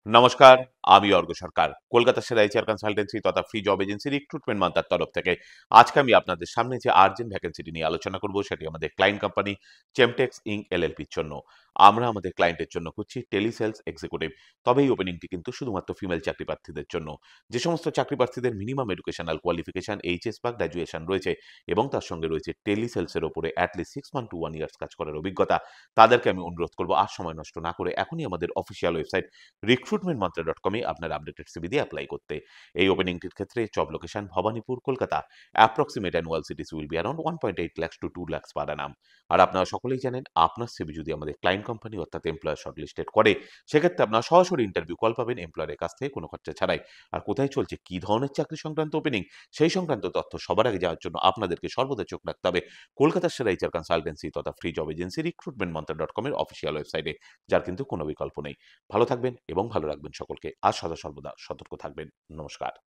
নমস্কার, আমি অর্ক সরকার। কলকাতার সেরা এইচআর কনসালটেন্সি তথা ফ্রি জব এজেন্সি রিক্রুটমেন্ট মান্ত্রার তরফ থেকে আজকে আমি আপনাদের সামনে যে আর্জেন্ট ভ্যাকেন্সিটি নিয়ে আলোচনা করব সেটি আমাদের ক্লায়েন্ট কোম্পানি চেমটেক্স ইনক এলএলপির জন্য। আমরা আমাদের ক্লায়েন্টের জন্য খুঁজছি টেলিসেলস এক্সিকিউটিভ। তবে এই ওপেনিংটি কিন্তু শুধুমাত্র ফিমেল চাকরি প্রার্থীদের জন্য। যে সমস্ত চাকরি প্রার্থীদের মিনিমাম এডুকেশনাল কোয়ালিফিকেশন এইচএস বা গ্র্যাজুয়েশন রয়েছে এবং তার সঙ্গে রয়েছে টেলিসেলসের ওপরে অ্যাটলিস্ট 6 মান্থ টু 1 ইয়ার্স কাজ করার অভিজ্ঞতা, তাদেরকে আমি অনুরোধ করব আর সময় নষ্ট না করে এখনই আমাদের অফিসিয়াল ওয়েবসাইট recruitmentmantra.com এ আপনার আপডেটেড সিভি দিয়ে এপ্লাই করতে। এই ওপেনিংটির ক্ষেত্রে job location Bhawanipur, Kolkata. Approximate annual CTC will be around 1.8 lakhs to 2 lakhs per annum। আর আপনারা সকলেই জানেন আপনার সিভি যদি আমাদের ক্লায়েন্ট কোম্পানি অর্থাৎ এমপ্লয়ার শর্টলিস্টেড করে, সেক্ষেত্রে আপনারা সরাসরি ইন্টারভিউ কল পাবেন এমপ্লয়ারের কাছ থেকে কোনো খরচা ছাড়াই। আর কোথায় চলছে, কি ধরনের চাকরি সংক্রান্ত ওপেনিং, সেই সংক্রান্ত তথ্য সবার আগে যাওয়ার জন্য আপনাদেরকে সর্বদা চোখ রাখতে হবে কলকাতার সেরা এইচআর কনসালটেন্সি তথা ফ্রি জব এজেন্সি recruitmentmantra.com এর অফিসিয়াল ওয়েবসাইটে, যার কিন্তু কোনো বিকল্প নেই। ভালো থাকবেন এবং ভালো রাখবেন সকলকে। আর সদা সর্বদা সতর্ক থাকবেন। নমস্কার।